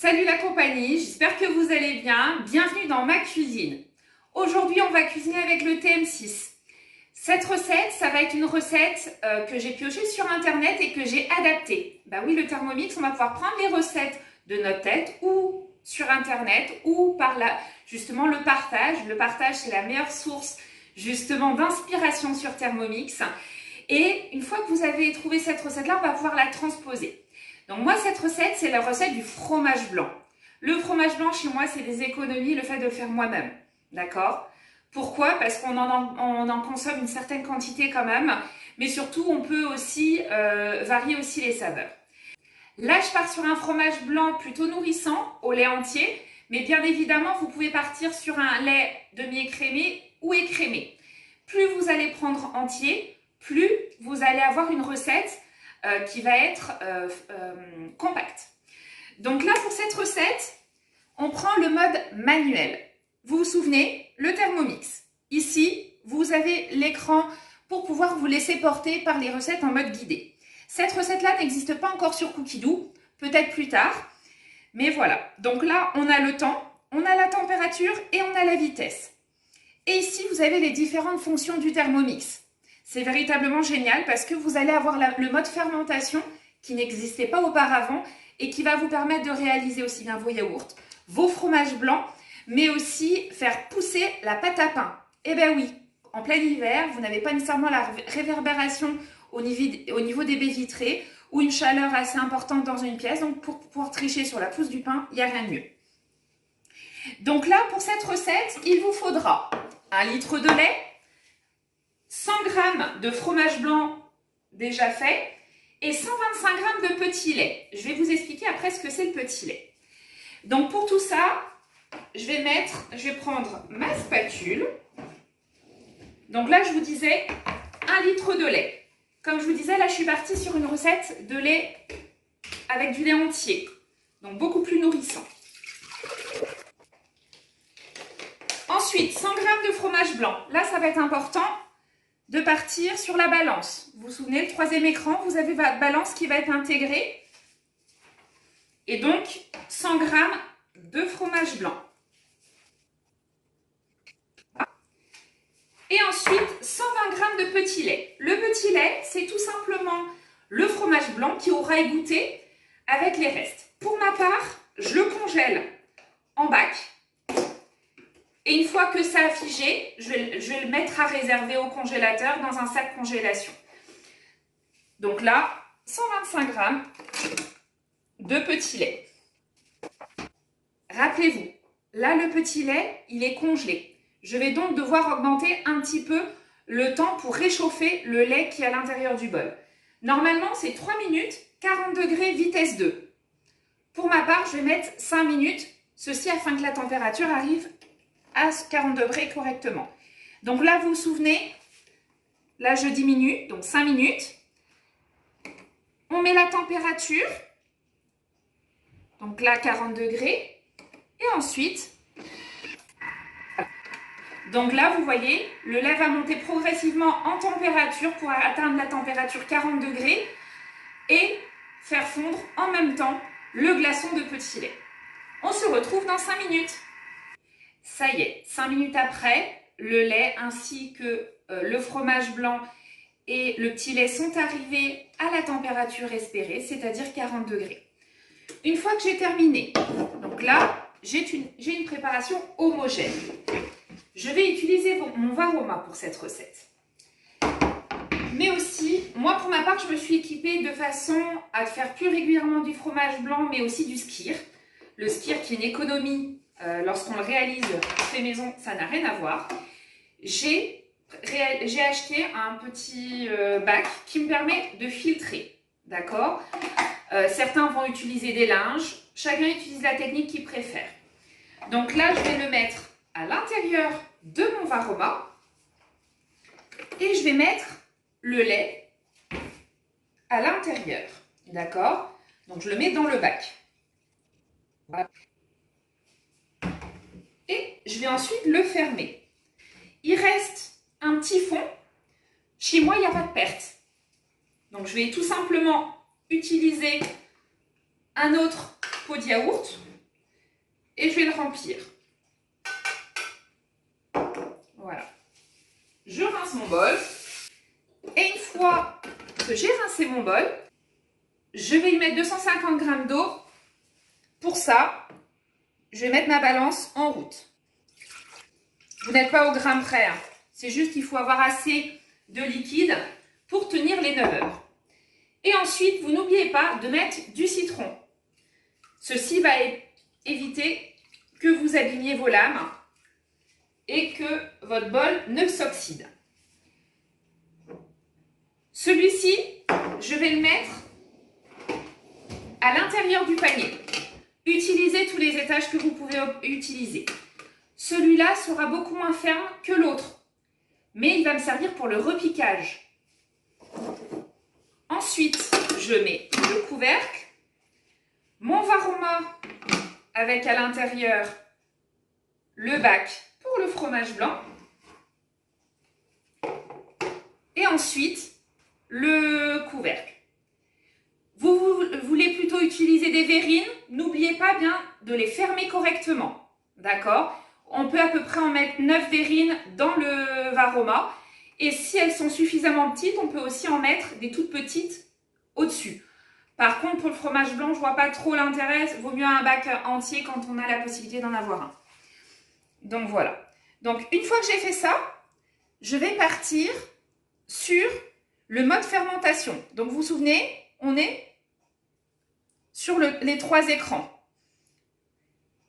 Salut la compagnie, j'espère que vous allez bien. Bienvenue dans ma cuisine. Aujourd'hui, on va cuisiner avec le TM6. Cette recette, ça va être une recette que j'ai piochée sur internet et que j'ai adaptée. Bah oui, le Thermomix, on va pouvoir prendre les recettes de notre tête ou sur internet ou par là, justement le partage. Le partage, c'est la meilleure source justement d'inspiration sur Thermomix. Et une fois que vous avez trouvé cette recette-là, on va pouvoir la transposer. Donc moi, cette recette, c'est la recette du fromage blanc. Le fromage blanc, chez moi, c'est des économies, le fait de le faire moi-même. D'accord? Pourquoi? Parce qu'on en consomme une certaine quantité quand même, mais surtout, on peut aussi varier aussi les saveurs. Là, je pars sur un fromage blanc plutôt nourrissant, au lait entier, mais bien évidemment, vous pouvez partir sur un lait demi-écrémé ou écrémé. Plus vous allez prendre entier, plus vous allez avoir une recette qui va être compacte. Donc là, pour cette recette, on prend le mode manuel. Vous vous souvenez, le Thermomix. Ici, vous avez l'écran pour pouvoir vous laisser porter par les recettes en mode guidé. Cette recette-là n'existe pas encore sur Cookidoo, peut-être plus tard. Mais voilà, donc là, on a le temps, on a la température et on a la vitesse. Et ici, vous avez les différentes fonctions du Thermomix. C'est véritablement génial parce que vous allez avoir le mode fermentation qui n'existait pas auparavant et qui va vous permettre de réaliser aussi bien vos yaourts, vos fromages blancs, mais aussi faire pousser la pâte à pain. Eh bien oui, en plein hiver, vous n'avez pas nécessairement la réverbération au niveau des baies vitrées ou une chaleur assez importante dans une pièce. Donc pour pouvoir tricher sur la pousse du pain, il n'y a rien de mieux. Donc là, pour cette recette, il vous faudra 1 litre de lait, 100 g de fromage blanc déjà fait et 125 g de petit lait. Je vais vous expliquer après ce que c'est le petit lait. Donc pour tout ça, je vais prendre ma spatule. Donc là, je vous disais 1 litre de lait. Comme je vous disais, là, je suis partie sur une recette de lait avec du lait entier. Donc beaucoup plus nourrissant. Ensuite, 100 g de fromage blanc. Là, ça va être important de partir sur la balance. Vous vous souvenez, le troisième écran, vous avez votre balance qui va être intégrée. Et donc, 100 g de fromage blanc. Et ensuite, 120 g de petit lait. Le petit lait, c'est tout simplement le fromage blanc qui aura égoutté avec les restes. Pour ma part, je le congèle en bac. Et une fois que ça a figé, je vais le mettre à réserver au congélateur dans un sac congélation. Donc là, 125 g de petit lait. Rappelez-vous, là le petit lait, il est congelé. Je vais donc devoir augmenter un petit peu le temps pour réchauffer le lait qui est à l'intérieur du bol. Normalement, c'est 3 minutes, 40 degrés, vitesse 2. Pour ma part, je vais mettre 5 minutes, ceci afin que la température arrive à 40 degrés correctement. Donc là, vous vous souvenez, là je diminue, donc 5 minutes. On met la température, donc là 40 degrés, et ensuite, donc là vous voyez, le lait va monter progressivement en température pour atteindre la température 40 degrés et faire fondre en même temps le glaçon de petit lait. On se retrouve dans 5 minutes. Ça y est, 5 minutes après, le lait ainsi que le fromage blanc et le petit lait sont arrivés à la température espérée, c'est-à-dire 40 degrés. Une fois que j'ai terminé, donc là, j'ai une préparation homogène. Je vais utiliser mon Varoma pour cette recette. Mais aussi, moi pour ma part, je me suis équipée de façon à faire plus régulièrement du fromage blanc, mais aussi du skyr. Le skyr qui est une économie. Lorsqu'on le réalise fait maison, ça n'a rien à voir. J'ai acheté un petit bac qui me permet de filtrer, d'accord? Certains vont utiliser des linges, chacun utilise la technique qu'il préfère. Donc là, je vais le mettre à l'intérieur de mon Varoma et je vais mettre le lait à l'intérieur, d'accord? Donc je le mets dans le bac. Voilà. Et je vais ensuite le fermer. Il reste un petit fond. Chez moi, il n'y a pas de perte. Donc, je vais tout simplement utiliser un autre pot de yaourt et je vais le remplir. Voilà. Je rince mon bol. Et une fois que j'ai rincé mon bol, je vais y mettre 250 g d'eau. Pour ça, je vais mettre ma balance en route. Vous n'êtes pas au gramme près, hein. C'est juste qu'il faut avoir assez de liquide pour tenir les 9 heures. Et ensuite, vous n'oubliez pas de mettre du citron. Ceci va éviter que vous abîmiez vos lames et que votre bol ne s'oxyde. Celui-ci, je vais le mettre à l'intérieur du panier. Utilisez tous les étages que vous pouvez utiliser. Celui-là sera beaucoup moins ferme que l'autre, mais il va me servir pour le repiquage. Ensuite, je mets le couvercle, mon varoma avec à l'intérieur le bac pour le fromage blanc et ensuite le couvercle. Vous voulez plutôt utiliser des verrines, n'oubliez pas bien de les fermer correctement, d'accord? On peut à peu près en mettre 9 verrines dans le varoma. Et si elles sont suffisamment petites, on peut aussi en mettre des toutes petites au-dessus. Par contre, pour le fromage blanc, je ne vois pas trop l'intérêt. Vaut mieux un bac entier quand on a la possibilité d'en avoir un. Donc voilà. Donc une fois que j'ai fait ça, je vais partir sur le mode fermentation. Donc vous vous souvenez, on est sur les 3 écrans.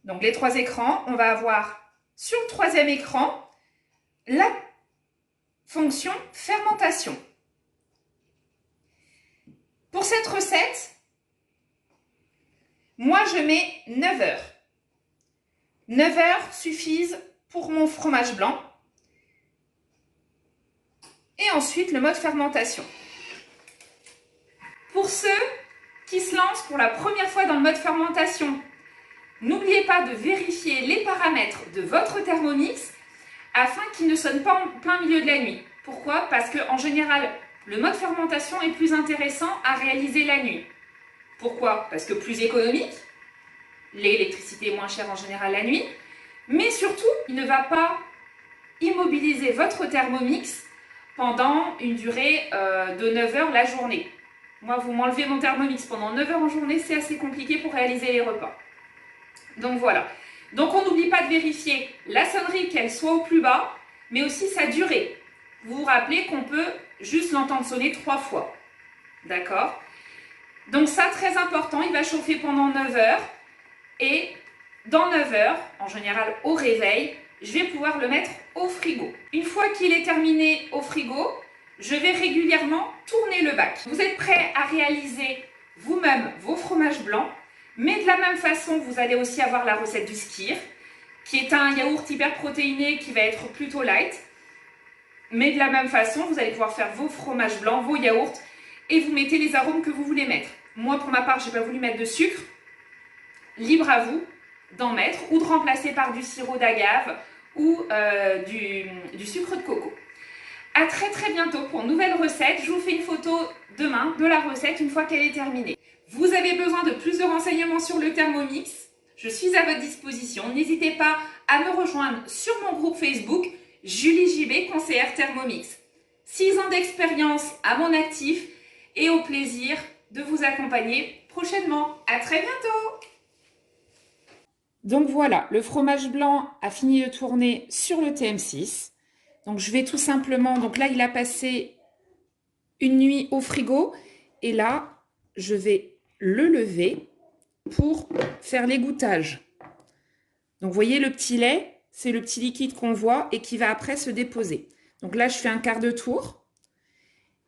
Donc les 3 écrans, on va avoir sur le 3e écran la fonction fermentation. Pour cette recette, moi je mets 9 heures. 9 heures suffisent pour mon fromage blanc. Et ensuite le mode fermentation. Pour ceux qui se lancent pour la première fois dans le mode fermentation, n'oubliez pas de vérifier les paramètres de votre Thermomix afin qu'il ne sonne pas en plein milieu de la nuit. Pourquoi? Parce qu'en général, le mode fermentation est plus intéressant à réaliser la nuit. Pourquoi? Parce que plus économique, l'électricité est moins chère en général la nuit, mais surtout, il ne va pas immobiliser votre Thermomix pendant une durée de 9 heures la journée. Moi, vous m'enlevez mon Thermomix pendant 9 heures en journée, c'est assez compliqué pour réaliser les repas. Donc voilà. Donc on n'oublie pas de vérifier la sonnerie, qu'elle soit au plus bas, mais aussi sa durée. Vous vous rappelez qu'on peut juste l'entendre sonner 3 fois. D'accord? Donc ça, très important, il va chauffer pendant 9 heures. Et dans 9 heures, en général au réveil, je vais pouvoir le mettre au frigo. Une fois qu'il est terminé au frigo, je vais régulièrement tourner le bac. Vous êtes prêts à réaliser vous-même vos fromages blancs, mais de la même façon, vous allez aussi avoir la recette du skyr, qui est un yaourt hyper protéiné qui va être plutôt light. Mais de la même façon, vous allez pouvoir faire vos fromages blancs, vos yaourts, et vous mettez les arômes que vous voulez mettre. Moi, pour ma part, je n'ai pas voulu mettre de sucre. Libre à vous d'en mettre ou de remplacer par du sirop d'agave ou du sucre de coco. À très très bientôt pour une nouvelle recette. Je vous fais une photo demain de la recette une fois qu'elle est terminée. Vous avez besoin de plus de renseignements sur le Thermomix? Je suis à votre disposition. N'hésitez pas à me rejoindre sur mon groupe Facebook Julie JB, conseillère Thermomix. 6 ans d'expérience à mon actif et au plaisir de vous accompagner prochainement. À très bientôt! Donc voilà, le fromage blanc a fini de tourner sur le TM6. Donc je vais tout simplement, donc là il a passé une nuit au frigo et là je vais le lever pour faire l'égouttage. Donc vous voyez le petit lait, c'est le petit liquide qu'on voit et qui va après se déposer. Donc là je fais un quart de tour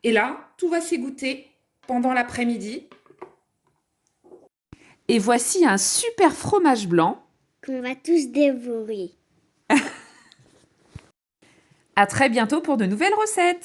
et là tout va s'égoutter pendant l'après-midi. Et voici un super fromage blanc qu'on va tous dévorer. À très bientôt pour de nouvelles recettes.